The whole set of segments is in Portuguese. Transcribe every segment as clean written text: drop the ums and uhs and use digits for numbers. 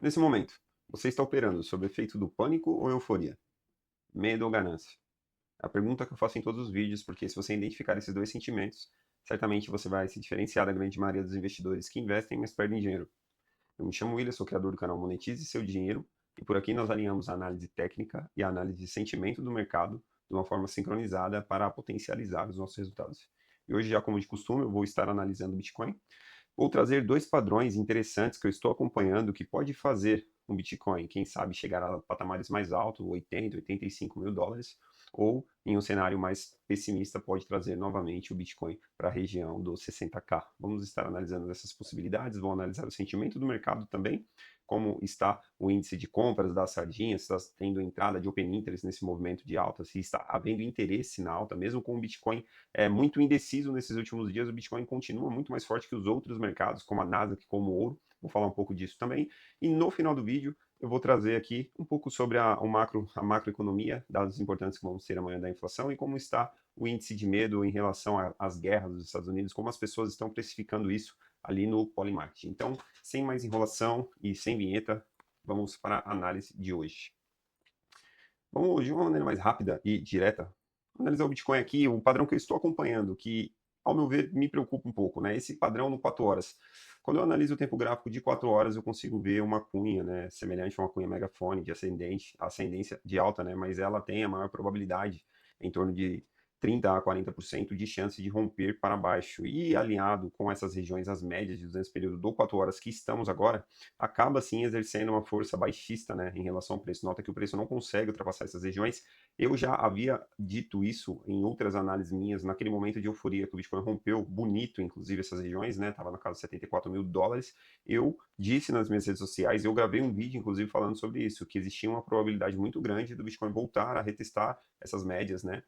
Nesse momento, você está operando sob efeito do pânico ou euforia? Medo ou ganância? É a pergunta que eu faço em todos os vídeos, porque se você identificar esses dois sentimentos, certamente você vai se diferenciar da grande maioria dos investidores que investem, mas perdem dinheiro. Eu me chamo William, sou criador do canal Monetize Seu Dinheiro, e por aqui nós alinhamos a análise técnica e a análise de sentimento do mercado de uma forma sincronizada para potencializar os nossos resultados. E hoje, já como de costume, eu vou estar analisando o Bitcoin. Vou trazer dois padrões interessantes que eu estou acompanhando que pode fazer um Bitcoin, quem sabe, chegar a patamares mais altos, 80, 85 mil dólares, ou em um cenário mais pessimista pode trazer novamente o Bitcoin para a região dos 60k. Vamos estar analisando essas possibilidades, vou analisar o sentimento do mercado também, como está o índice de compras das sardinhas, se está tendo entrada de open interest nesse movimento de alta, se está havendo interesse na alta, mesmo com o Bitcoin muito indeciso nesses últimos dias, o Bitcoin continua muito mais forte que os outros mercados, como a Nasdaq, como o ouro. Vou falar um pouco disso também. E no final do vídeo, eu vou trazer aqui um pouco sobre a macroeconomia, dados importantes que vão ser amanhã da inflação e como está o índice de medo em relação às guerras dos Estados Unidos, como as pessoas estão precificando isso ali no Polymarket. Então, sem mais enrolação e sem vinheta, vamos para a análise de hoje. Vamos de uma maneira mais rápida e direta analisar o Bitcoin aqui, o padrão que eu estou acompanhando, que, ao meu ver, me preocupa um pouco, né? Esse padrão no 4 horas. Quando eu analiso o tempo gráfico de 4 horas, eu consigo ver uma cunha, né? Semelhante a uma cunha megafone de ascendência de alta, né? Mas ela tem a maior probabilidade, em torno de 30 a 40% de chance de romper para baixo. E alinhado com essas regiões, as médias de 200 período do 4 horas que estamos agora, acaba sim exercendo uma força baixista, né, em relação ao preço. Nota que o preço não consegue ultrapassar essas regiões. Eu já havia dito isso em outras análises minhas, naquele momento de euforia que o Bitcoin rompeu bonito, inclusive essas regiões, né, estava na casa de 74 mil dólares. Eu disse nas minhas redes sociais, eu gravei um vídeo, inclusive, falando sobre isso, que existia uma probabilidade muito grande do Bitcoin voltar a retestar essas médias, né,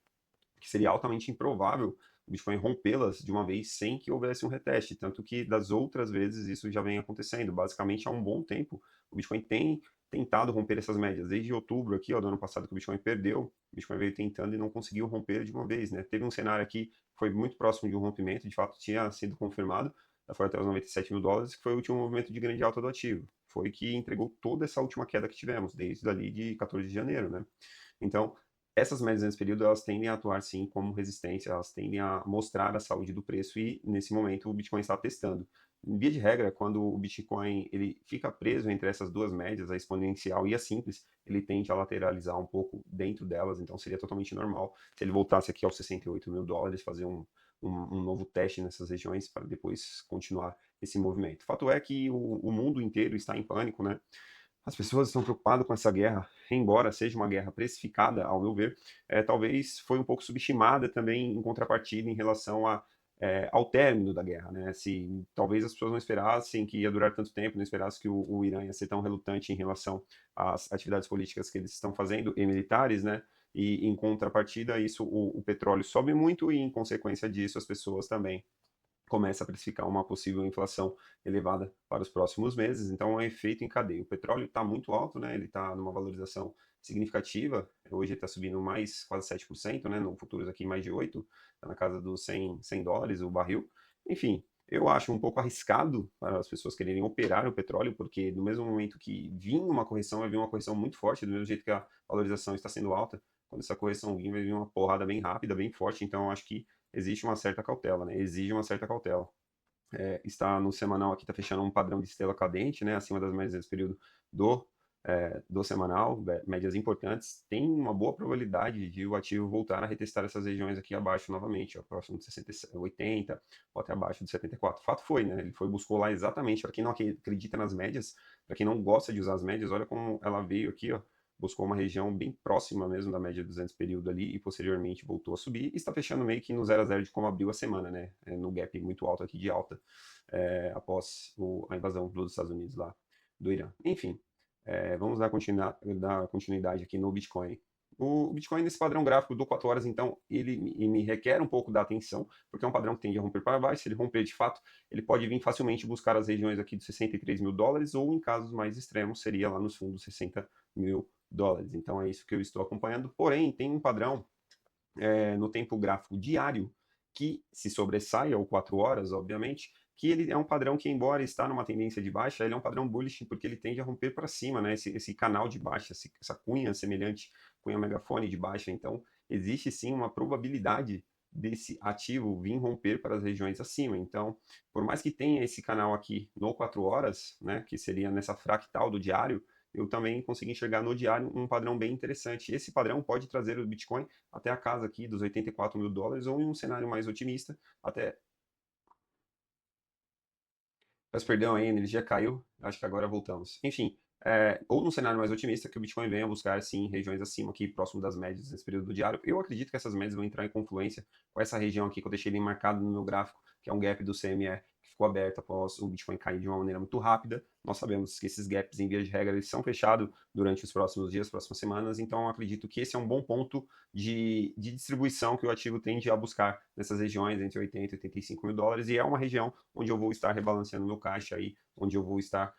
que seria altamente improvável o Bitcoin rompê-las de uma vez sem que houvesse um reteste, tanto que das outras vezes isso já vem acontecendo. Basicamente, há um bom tempo, o Bitcoin tem tentado romper essas médias. Desde outubro aqui, ó, do ano passado, que o Bitcoin perdeu, o Bitcoin veio tentando e não conseguiu romper de uma vez, né? Teve um cenário aqui que foi muito próximo de um rompimento, de fato tinha sido confirmado, foi até os 97 mil dólares, que foi o último movimento de grande alta do ativo. Foi que entregou toda essa última queda que tivemos, desde ali de 14 de janeiro, né? Então, essas médias nesse período, elas tendem a atuar sim como resistência, elas tendem a mostrar a saúde do preço e nesse momento o Bitcoin está testando. Em via de regra, quando o Bitcoin ele fica preso entre essas duas médias, a exponencial e a simples, ele tende a lateralizar um pouco dentro delas, então seria totalmente normal se ele voltasse aqui aos 68 mil dólares, fazer um novo teste nessas regiões para depois continuar esse movimento. Fato é que o mundo inteiro está em pânico, né? As pessoas estão preocupadas com essa guerra, embora seja uma guerra precificada, ao meu ver, talvez foi um pouco subestimada também em contrapartida em relação ao término da guerra, né? Se talvez as pessoas não esperassem que ia durar tanto tempo, não esperassem que o Irã ia ser tão relutante em relação às atividades políticas que eles estão fazendo e militares, né? E em contrapartida isso, o petróleo sobe muito e em consequência disso as pessoas também começa a precificar uma possível inflação elevada para os próximos meses. Então, é um efeito em cadeia. O petróleo está muito alto, né? Ele está numa valorização significativa. Hoje está subindo mais quase 7%, né? No futuros aqui mais de 8%, está na casa dos 100 dólares o barril. Enfim, eu acho um pouco arriscado para as pessoas quererem operar o petróleo, porque no mesmo momento que vinha uma correção, vai vir uma correção muito forte, do mesmo jeito que a valorização está sendo alta. Quando essa correção vir, vai vir uma porrada bem rápida, bem forte. Então, eu acho que existe uma certa cautela, né? Exige uma certa cautela. Está no semanal aqui, está fechando um padrão de estrela cadente, né? Acima das médias desse período do, do semanal, médias importantes. Tem uma boa probabilidade de o ativo voltar a retestar essas regiões aqui abaixo novamente, ó, próximo de 60, 80, ou até abaixo de 74. Fato foi, né? Ele buscou lá exatamente. Para quem não acredita nas médias, para quem não gosta de usar as médias, olha como ela veio aqui, ó, buscou uma região bem próxima mesmo da média de 200 período ali e posteriormente voltou a subir e está fechando meio que no 0 a 0 de como abriu a semana, né? No gap muito alto aqui de alta após a invasão dos Estados Unidos lá do Irã. Enfim, vamos dar continuidade aqui no Bitcoin. O Bitcoin nesse padrão gráfico do 4 horas, então, ele me requer um pouco da atenção, porque é um padrão que tende a romper para baixo. Se ele romper de fato, ele pode vir facilmente buscar as regiões aqui de 63 mil dólares, ou em casos mais extremos, seria lá nos fundos 60 mil dólares. Então é isso que eu estou acompanhando. Porém, tem um padrão no tempo gráfico diário que se sobressai ao 4 horas, obviamente, que ele é um padrão que, embora está numa tendência de baixa, ele é um padrão bullish porque ele tende a romper para cima, né? Esse canal de baixa, essa cunha semelhante, cunha megafone de baixa. Então, existe sim uma probabilidade desse ativo vir romper para as regiões acima. Então, por mais que tenha esse canal aqui no 4 horas, né, que seria nessa fractal do diário, eu também consegui enxergar no diário um padrão bem interessante. Esse padrão pode trazer o Bitcoin até a casa aqui dos US$ 84.000, ou em um cenário mais otimista, até... Peço perdão aí, a energia caiu, acho que agora voltamos. Enfim, ou num cenário mais otimista, que o Bitcoin venha buscar, sim, regiões acima aqui, próximo das médias nesse período do diário. Eu acredito que essas médias vão entrar em confluência com essa região aqui que eu deixei bem marcado no meu gráfico, que é um gap do CME, que ficou aberto após o Bitcoin cair de uma maneira muito rápida. Nós sabemos que esses gaps, em via de regra, eles são fechados durante os próximos dias, próximas semanas, então eu acredito que esse é um bom ponto de distribuição que o ativo tende a buscar nessas regiões entre 80 e US$ 85.000, e é uma região onde eu vou estar rebalanceando meu caixa aí, onde eu vou estar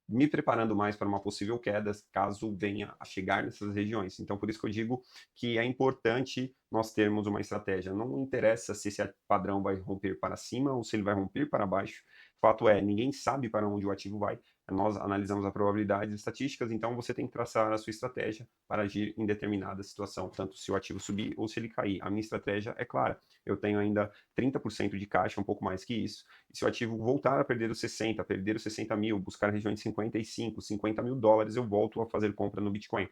me preparando mais para uma possível queda, caso venha a chegar nessas regiões. Então, por isso que eu digo que é importante nós termos uma estratégia. Não interessa se esse padrão vai romper para cima ou se ele vai romper para baixo. Fato é, ninguém sabe para onde o ativo vai. Nós analisamos a probabilidade e estatísticas, então você tem que traçar a sua estratégia para agir em determinada situação, tanto se o ativo subir ou se ele cair. A minha estratégia é clara. Eu tenho ainda 30% de caixa, um pouco mais que isso. E se o ativo voltar a perder os 60, perder os 60 mil, buscar regiões de 55, US$ 50.000, eu volto a fazer compra no Bitcoin.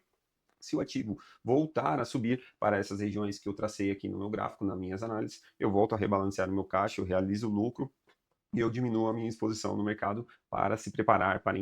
Se o ativo voltar a subir para essas regiões que eu tracei aqui no meu gráfico, nas minhas análises, eu volto a rebalancear o meu caixa, eu realizo o lucro e eu diminuo a minha exposição no mercado para se preparar para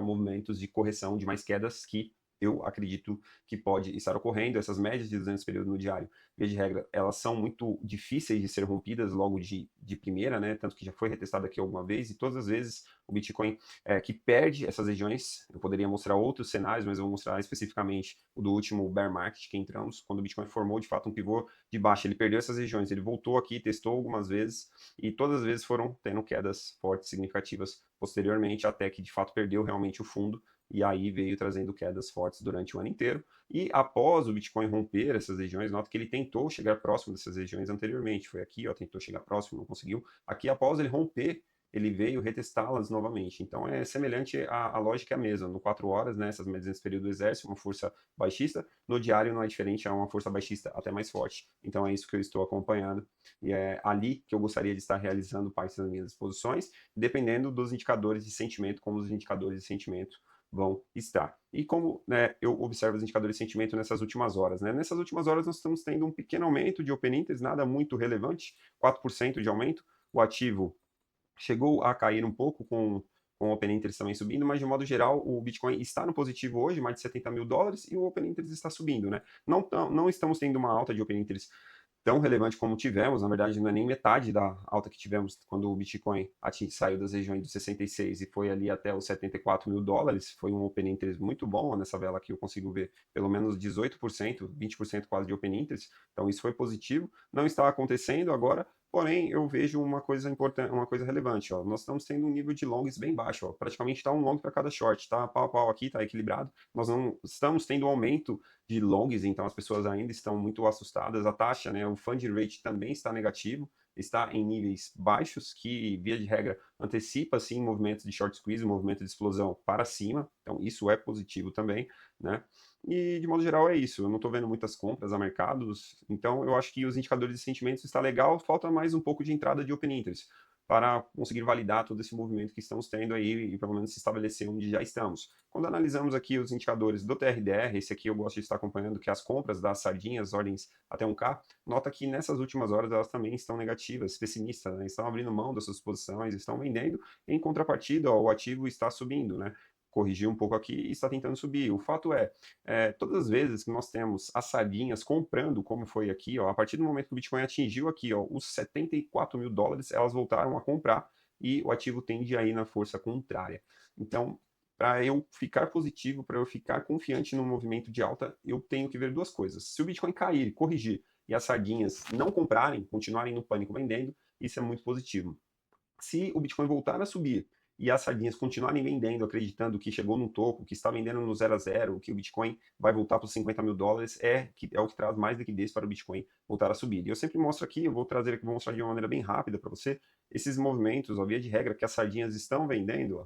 movimentos de correção de mais quedas que eu acredito que pode estar ocorrendo. Essas médias de 200 períodos no diário, via de regra, elas são muito difíceis de ser rompidas logo de primeira, né? Tanto que já foi retestado aqui alguma vez, e todas as vezes o Bitcoin que perde essas regiões, eu poderia mostrar outros cenários, mas eu vou mostrar especificamente o do último bear market que entramos, quando o Bitcoin formou de fato um pivô de baixa, ele perdeu essas regiões, ele voltou aqui, testou algumas vezes, e todas as vezes foram tendo quedas fortes, significativas posteriormente, até que de fato perdeu realmente o fundo, e aí veio trazendo quedas fortes durante o ano inteiro. E após o Bitcoin romper essas regiões, nota que ele tentou chegar próximo dessas regiões anteriormente, foi aqui, ó, tentou chegar próximo, não conseguiu. Aqui, após ele romper, ele veio retestá-las novamente. Então é semelhante, a lógica é a mesma. No 4 horas, né, essas médias nesse período exercem uma força baixista, no diário não é diferente, é uma força baixista até mais forte. Então é isso que eu estou acompanhando, e é ali que eu gostaria de estar realizando parte das minhas exposições, dependendo dos indicadores de sentimento, como os indicadores de sentimento vão estar. E como, né, eu observo os indicadores de sentimento nessas últimas horas, né? Nessas últimas horas nós estamos tendo um pequeno aumento de open interest, nada muito relevante, 4% de aumento. O ativo chegou a cair um pouco com o Open Interest também subindo, mas de modo geral o Bitcoin está no positivo hoje, mais de US$ 70.000, e o Open Interest está subindo, né? Não estamos tendo uma alta de Open Interest tão relevante como tivemos, na verdade não é nem metade da alta que tivemos quando o Bitcoin saiu das regiões dos 66 e foi ali até os US$ 74.000, foi um Open Interest muito bom, nessa vela aqui eu consigo ver pelo menos 18%, 20% quase de Open Interest, então isso foi positivo, não está acontecendo agora, porém eu vejo uma coisa importante, uma coisa relevante, ó, nós estamos tendo um nível de longs bem baixo, ó, praticamente está um long para cada short, tá pau a pau aqui, tá equilibrado, nós não estamos tendo um aumento de longs, então as pessoas ainda estão muito assustadas. A taxa, né, o funding rate também está negativo, está em níveis baixos, que via de regra antecipa sim movimentos de short squeeze, movimento de explosão para cima, então isso é positivo também, né? E de modo geral é isso, eu não estou vendo muitas compras a mercados, então eu acho que os indicadores de sentimentos está legal, falta mais um pouco de entrada de open interest para conseguir validar todo esse movimento que estamos tendo aí e pelo menos se estabelecer onde já estamos. Quando analisamos aqui os indicadores do TRDR, esse aqui eu gosto de estar acompanhando, que é as compras das sardinhas, ordens até 1K, nota que nessas últimas horas elas também estão negativas, pessimistas, né? Estão abrindo mão das suas posições, estão vendendo, em contrapartida, ó, o ativo está subindo, né? Corrigiu um pouco aqui e está tentando subir. O fato todas as vezes que nós temos as sardinhas comprando, como foi aqui, ó, a partir do momento que o Bitcoin atingiu aqui, ó, os US$ 74.000, elas voltaram a comprar e o ativo tende a ir na força contrária. Então, para eu ficar positivo, para eu ficar confiante no movimento de alta, eu tenho que ver duas coisas. Se o Bitcoin cair, corrigir e as sardinhas não comprarem, continuarem no pânico vendendo, isso é muito positivo. Se o Bitcoin voltar a subir e as sardinhas continuarem vendendo, acreditando que chegou no topo, que está vendendo no 0 a 0, que o Bitcoin vai voltar para os 50 mil dólares, é o que traz mais liquidez para o Bitcoin voltar a subir. E eu sempre mostro aqui, eu vou trazer aqui, vou mostrar de uma maneira bem rápida para você, esses movimentos, ó, via de regra, que as sardinhas estão vendendo,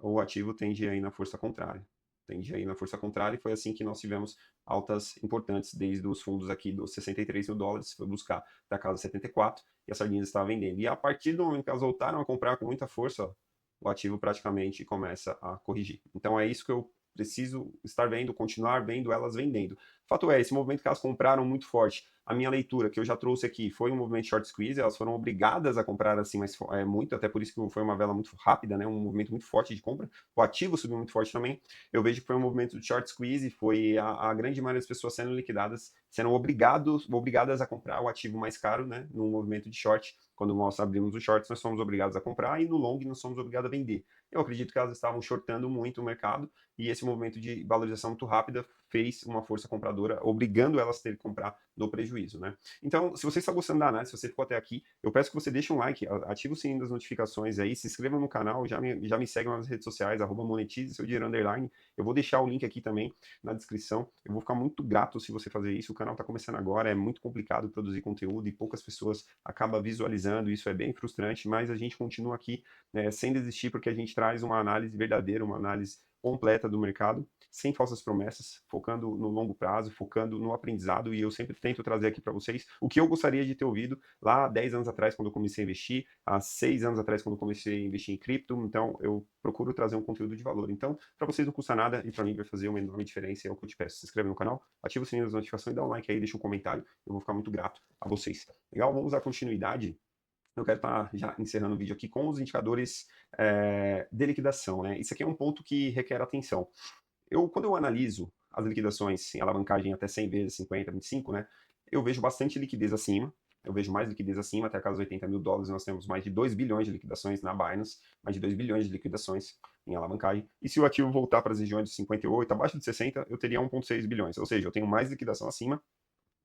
ó, o ativo tende a ir na força contrária. Tende a ir na força contrária, e foi assim que nós tivemos altas importantes, desde os fundos aqui dos 63 mil dólares, foi buscar da casa 74, e as sardinhas estavam vendendo. E a partir do momento que elas voltaram a comprar com muita força, ó, o ativo praticamente começa a corrigir. Então é isso que eu preciso estar vendo, continuar vendo elas vendendo. Fato é, esse movimento que elas compraram muito forte, a minha leitura que eu já trouxe aqui foi um movimento short squeeze, elas foram obrigadas a comprar assim, mas muito, até por isso que foi uma vela muito rápida, né, um movimento muito forte de compra. O ativo subiu muito forte também. Eu vejo que foi um movimento de short squeeze, foi a grande maioria das pessoas sendo liquidadas, sendo obrigadas a comprar o ativo mais caro, né, num movimento de short. Quando nós abrimos os shorts, nós somos obrigados a comprar, e no long nós somos obrigados a vender. Eu acredito que elas estavam shortando muito o mercado, e esse movimento de valorização muito rápida fez uma força compradora, obrigando elas a ter que comprar no prejuízo, né? Então, se você está gostando da análise, se você ficou até aqui, eu peço que você deixe um like, ative o sininho das notificações aí, se inscreva no canal, já me segue nas redes sociais, @monetize seu dinheiro underline. Eu vou deixar o link aqui também na descrição. Eu vou ficar muito grato se você fazer isso. O canal está começando agora, é muito complicado produzir conteúdo e poucas pessoas acabam visualizando, isso é bem frustrante, mas a gente continua aqui, né, sem desistir, porque a gente traz uma análise verdadeira, uma análise completa do mercado, sem falsas promessas, focando no longo prazo, focando no aprendizado, e eu sempre tento trazer aqui para vocês o que eu gostaria de ter ouvido lá 10 anos atrás, quando eu comecei a investir, há 6 anos atrás, quando eu comecei a investir em cripto. Então eu procuro trazer um conteúdo de valor. Então, para vocês não custa nada, e para mim vai fazer uma enorme diferença, é o que eu te peço. Se inscreve no canal, ativa o sininho das notificações, dá um like aí, deixa um comentário, eu vou ficar muito grato a vocês. Legal? Vamos dar continuidade. Eu quero estar já encerrando o vídeo aqui com os indicadores de liquidação, né? Isso aqui é um ponto que requer atenção. Quando eu analiso as liquidações em alavancagem até 100 vezes, 50, 25, né? Eu vejo bastante liquidez acima. Eu vejo mais liquidez acima, até a casa dos 80 mil dólares, nós temos mais de 2 bilhões de liquidações na Binance, mais de 2 bilhões de liquidações em alavancagem. E se o ativo voltar para as regiões de 58, abaixo de 60, eu teria 1,6 bilhões. Ou seja, eu tenho mais liquidação acima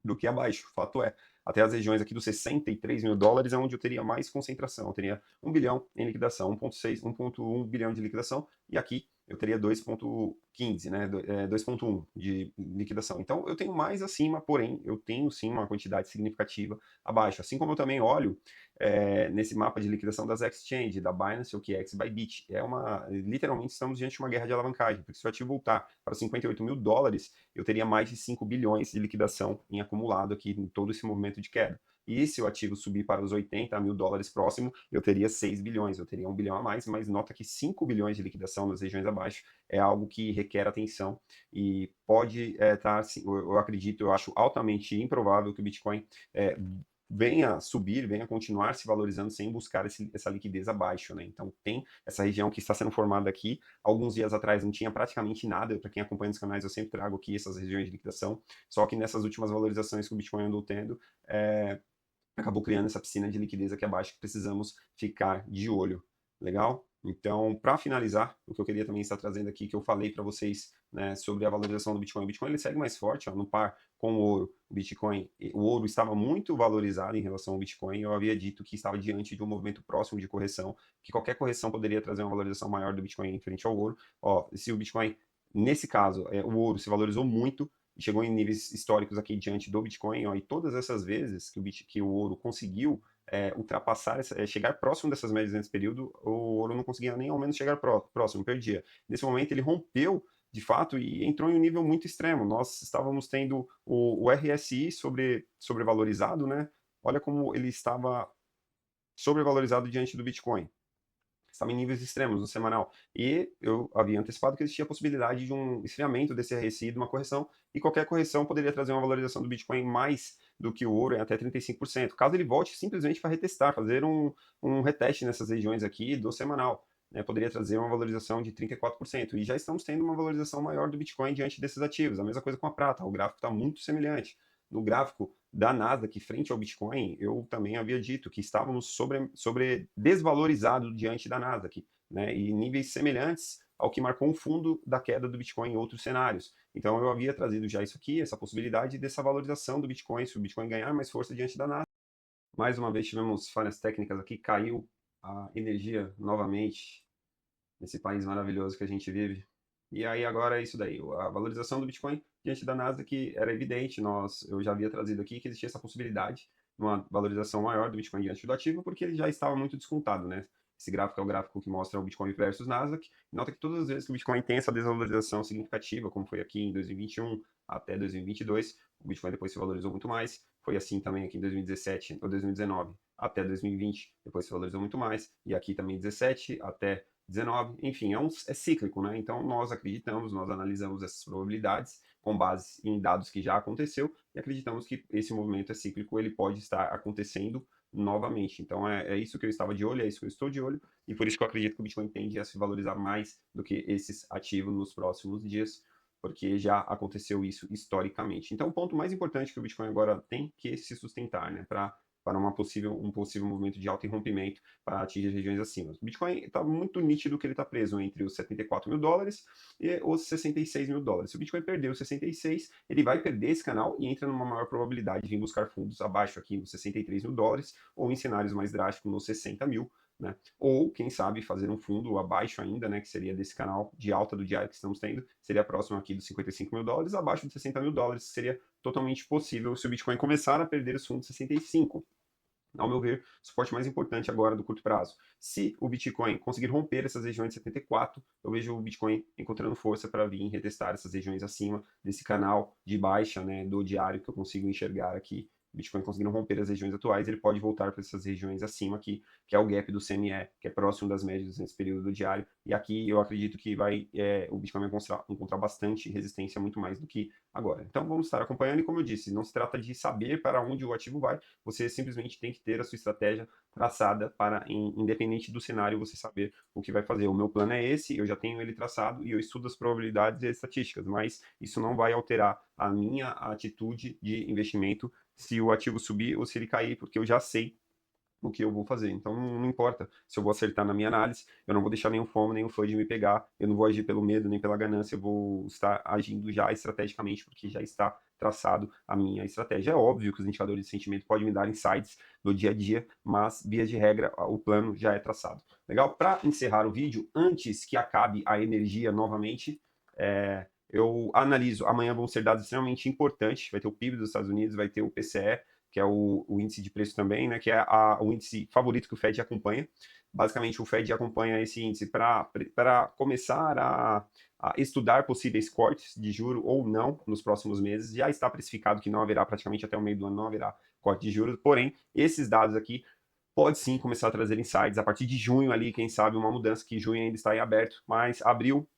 do que abaixo. Fato é. Até as regiões aqui dos 63 mil dólares é onde eu teria mais concentração. Eu teria 1 bilhão em liquidação, 1,6, 1,1 bilhão de liquidação, e aqui eu teria 2,15, né, 2,1 de liquidação. Então eu tenho mais acima, porém eu tenho sim uma quantidade significativa abaixo. Assim como eu também olho nesse mapa de liquidação das exchange, da Binance, o OKX, Bybit. Literalmente estamos diante de uma guerra de alavancagem, porque se o ativo voltar para 58 mil dólares, eu teria mais de 5 bilhões de liquidação em acumulado aqui em todo esse movimento de queda. E se o ativo subir para os 80 mil dólares próximo, eu teria 6 bilhões, eu teria 1 bilhão a mais, mas nota que 5 bilhões de liquidação nas regiões abaixo é algo que requer atenção e pode estar, assim, eu acredito, eu acho altamente improvável que o Bitcoin venha subir, venha continuar se valorizando sem buscar essa liquidez abaixo, né? Então tem essa região que está sendo formada aqui. Alguns dias atrás não tinha praticamente nada. Para quem acompanha os canais, eu sempre trago aqui essas regiões de liquidação. Só que nessas últimas valorizações que o Bitcoin andou tendo, acabou criando essa piscina de liquidez aqui abaixo que precisamos ficar de olho. Legal? Então, para finalizar, o que eu queria também estar trazendo aqui, que eu falei para vocês, né, sobre a valorização do Bitcoin. O Bitcoin ele segue mais forte, ó, no par com o ouro. O ouro estava muito valorizado em relação ao Bitcoin. Eu havia dito que estava diante de um movimento próximo de correção, que qualquer correção poderia trazer uma valorização maior do Bitcoin em frente ao ouro. Ó, se o Bitcoin, nesse caso, o ouro se valorizou muito, chegou em níveis históricos aqui diante do Bitcoin, ó, e todas essas vezes que o ouro conseguiu ultrapassar, chegar próximo dessas médias nesse período, o ouro não conseguia nem ao menos chegar próximo, perdia. Nesse momento ele rompeu de fato e entrou em um nível muito extremo. Nós estávamos tendo o RSI sobrevalorizado, né? Olha como ele estava sobrevalorizado diante do Bitcoin. Estava em níveis extremos no semanal. E eu havia antecipado que existia a possibilidade de um esfriamento desse RSI, de uma correção, e qualquer correção poderia trazer uma valorização do Bitcoin mais do que o ouro, em até 35%. Caso ele volte simplesmente para retestar, fazer um reteste nessas regiões aqui do semanal, né, poderia trazer uma valorização de 34%. E já estamos tendo uma valorização maior do Bitcoin diante desses ativos. A mesma coisa com a prata, o gráfico está muito semelhante. No gráfico da Nasdaq frente ao Bitcoin, eu também havia dito que estávamos sobre desvalorizados diante da Nasdaq, né, e níveis semelhantes ao que marcou um fundo da queda do Bitcoin em outros cenários. Então eu havia trazido já isso aqui, essa possibilidade dessa valorização do Bitcoin, se o Bitcoin ganhar mais força diante da Nasdaq. Mais uma vez tivemos falhas técnicas aqui, caiu a energia novamente nesse país maravilhoso que a gente vive. E aí agora é isso daí, a valorização do Bitcoin diante da Nasdaq era evidente, eu já havia trazido aqui que existia essa possibilidade de uma valorização maior do Bitcoin diante do ativo, porque ele já estava muito descontado, né? Esse gráfico é o gráfico que mostra o Bitcoin versus Nasdaq. Nota que todas as vezes que o Bitcoin tem essa desvalorização significativa, como foi aqui em 2021 até 2022, o Bitcoin depois se valorizou muito mais. Foi assim também aqui em 2017 ou 2019 até 2020, depois se valorizou muito mais. E aqui também 17 até 19, enfim, é cíclico, né? Então nós acreditamos, nós analisamos essas probabilidades com base em dados que já aconteceu e acreditamos que esse movimento é cíclico, ele pode estar acontecendo novamente. Então é isso que eu estava de olho, é isso que eu estou de olho e por isso que eu acredito que o Bitcoin tende a se valorizar mais do que esses ativos nos próximos dias, porque já aconteceu isso historicamente. Então o ponto mais importante que o Bitcoin agora tem que se sustentar, né? Para um possível movimento de alto rompimento para atingir as regiões acima. O Bitcoin está muito nítido que ele está preso entre os 74 mil dólares e os 66 mil dólares. Se o Bitcoin perder os 66, ele vai perder esse canal e entra numa maior probabilidade de vir buscar fundos abaixo aqui nos 63 mil dólares ou em cenários mais drásticos nos 60 mil. Né? Ou, quem sabe, fazer um fundo abaixo ainda, né, que seria desse canal de alta do diário que estamos tendo, seria próximo aqui dos 55 mil dólares, abaixo de 60 mil dólares, seria totalmente possível se o Bitcoin começar a perder os fundos 65. Ao meu ver, o suporte mais importante agora do curto prazo. Se o Bitcoin conseguir romper essas regiões de 74, eu vejo o Bitcoin encontrando força para vir retestar essas regiões acima desse canal de baixa, né, do diário que eu consigo enxergar aqui. O Bitcoin conseguindo romper as regiões atuais, ele pode voltar para essas regiões acima aqui, que é o gap do CME, que é próximo das médias nesse período do diário. E aqui eu acredito que o Bitcoin vai encontrar bastante resistência, muito mais do que agora. Então vamos estar acompanhando e, como eu disse, não se trata de saber para onde o ativo vai, você simplesmente tem que ter a sua estratégia traçada para, independente do cenário, você saber o que vai fazer. O meu plano é esse, eu já tenho ele traçado e eu estudo as probabilidades e as estatísticas, mas isso não vai alterar a minha atitude de investimento se o ativo subir ou se ele cair, porque eu já sei o que eu vou fazer. Então não importa se eu vou acertar na minha análise, eu não vou deixar nenhum FOMO, nenhum FUD me pegar, eu não vou agir pelo medo nem pela ganância, eu vou estar agindo já estrategicamente, porque já está traçado a minha estratégia. É óbvio que os indicadores de sentimento podem me dar insights no dia a dia, mas, via de regra, o plano já é traçado. Legal? Para encerrar o vídeo, antes que acabe a energia novamente, eu analiso, amanhã vão ser dados extremamente importantes, vai ter o PIB dos Estados Unidos, vai ter o PCE, que é o índice de preço também, né, que é o índice favorito que o Fed acompanha. Basicamente, o Fed acompanha esse índice para começar a estudar possíveis cortes de juro ou não nos próximos meses. Já está precificado que não haverá, praticamente até o meio do ano, não haverá corte de juros, porém, esses dados aqui pode sim começar a trazer insights a partir de junho ali, quem sabe uma mudança, que junho ainda está em aberto, mas abril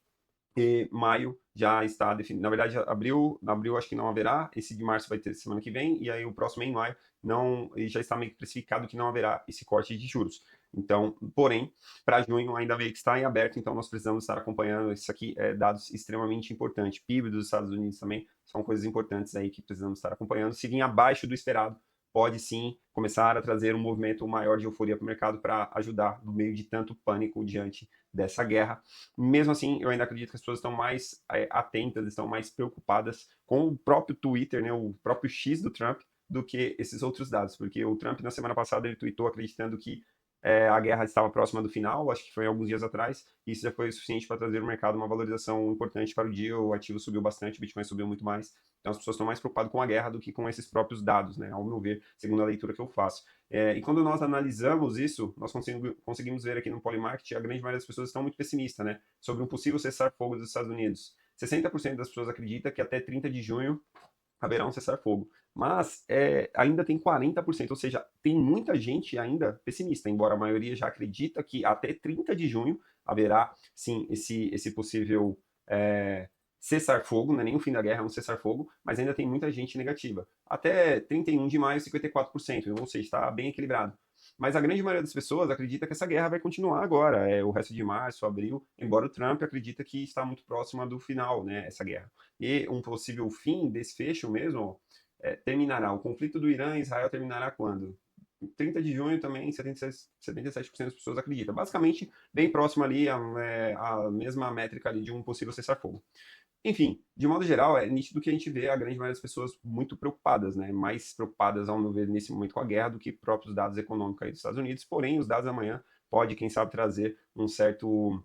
e maio já está definido. Na verdade, abril acho que não haverá, esse de março vai ter semana que vem, e aí o próximo é em maio, não, e já está meio que precificado que não haverá esse corte de juros. Então, porém, para junho ainda meio que está em aberto, então nós precisamos estar acompanhando. Isso aqui dados extremamente importantes. PIB dos Estados Unidos também são coisas importantes aí que precisamos estar acompanhando. Se vir abaixo do esperado, pode sim começar a trazer um movimento maior de euforia para o mercado para ajudar no meio de tanto pânico diante dessa guerra. Mesmo assim, eu ainda acredito que as pessoas estão mais atentas, estão mais preocupadas com o próprio Twitter, né, o próprio X do Trump, do que esses outros dados, porque o Trump na semana passada ele tweetou acreditando que a guerra estava próxima do final, acho que foi alguns dias atrás, e isso já foi o suficiente para trazer no mercado uma valorização importante para o dia. O ativo subiu bastante, o Bitcoin subiu muito mais, então as pessoas estão mais preocupadas com a guerra do que com esses próprios dados, né, ao meu ver, segundo a leitura que eu faço. E quando nós analisamos isso, nós conseguimos ver aqui no Polymarket, a grande maioria das pessoas estão muito pessimistas, né, sobre um possível cessar-fogo dos Estados Unidos. 60% das pessoas acredita que até 30 de junho haverá um cessar-fogo. Mas ainda tem 40%, ou seja, tem muita gente ainda pessimista, embora a maioria já acredita que até 30 de junho haverá, sim, esse possível cessar-fogo, não é nem o fim da guerra, é um cessar-fogo, mas ainda tem muita gente negativa. Até 31 de maio, 54%, ou seja, está bem equilibrado. Mas a grande maioria das pessoas acredita que essa guerra vai continuar agora, o resto de março, abril, embora o Trump acredita que está muito próxima do final, né, essa guerra. E um possível fim, desfecho mesmo, terminará. O conflito do Irã e Israel terminará quando? 30 de junho também, 77% das pessoas acreditam. Basicamente, bem próximo ali a mesma métrica ali de um possível cessar-fogo. Enfim, de modo geral, é nítido que a gente vê a grande maioria das pessoas muito preocupadas, né? Mais preocupadas, ao meu ver, nesse momento com a guerra do que próprios dados econômicos aí dos Estados Unidos. Porém, os dados amanhã pode, quem sabe, trazer um certo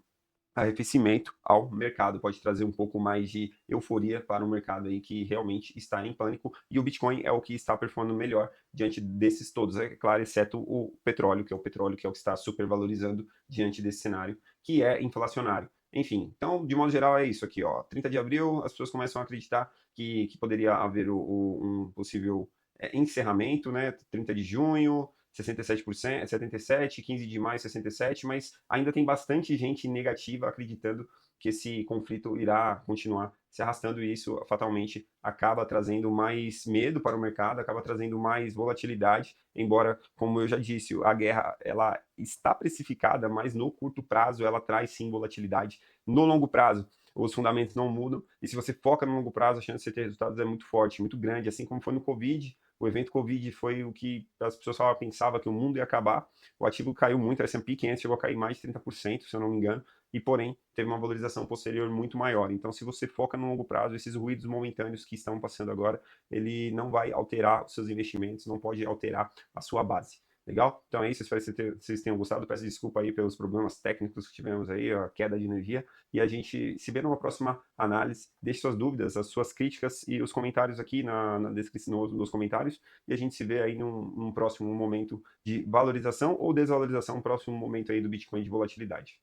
arrefecimento ao mercado, pode trazer um pouco mais de euforia para o mercado aí que realmente está em pânico, e o Bitcoin é o que está performando melhor diante desses todos, é claro, exceto o petróleo, que é o petróleo que é o que está supervalorizando diante desse cenário, que é inflacionário. Enfim, então, de modo geral, é isso aqui, ó. 30 de abril, as pessoas começam a acreditar que poderia haver um possível encerramento, né? 30 de junho, 67%, 77, 15 de maio, 67, mas ainda tem bastante gente negativa acreditando que esse conflito irá continuar se arrastando e isso fatalmente acaba trazendo mais medo para o mercado, acaba trazendo mais volatilidade, embora, como eu já disse, a guerra ela está precificada, mas no curto prazo ela traz sim volatilidade. No longo prazo, os fundamentos não mudam, e se você foca no longo prazo, a chance de você ter resultados é muito forte, muito grande, assim como foi no Covid. O evento Covid foi o que as pessoas pensavam que o mundo ia acabar. O ativo caiu muito, a S&P 500 chegou a cair mais de 30%, se eu não me engano, e porém teve uma valorização posterior muito maior. Então, se você foca no longo prazo, esses ruídos momentâneos que estão passando agora, ele não vai alterar os seus investimentos, não pode alterar a sua base. Legal? Então é isso, espero que vocês tenham gostado. Peço desculpa aí pelos problemas técnicos que tivemos aí, a queda de energia. E a gente se vê numa próxima análise. Deixe suas dúvidas, as suas críticas e os comentários aqui na descrição, nos comentários. E a gente se vê aí num próximo momento de valorização ou desvalorização, um próximo momento aí do Bitcoin de volatilidade.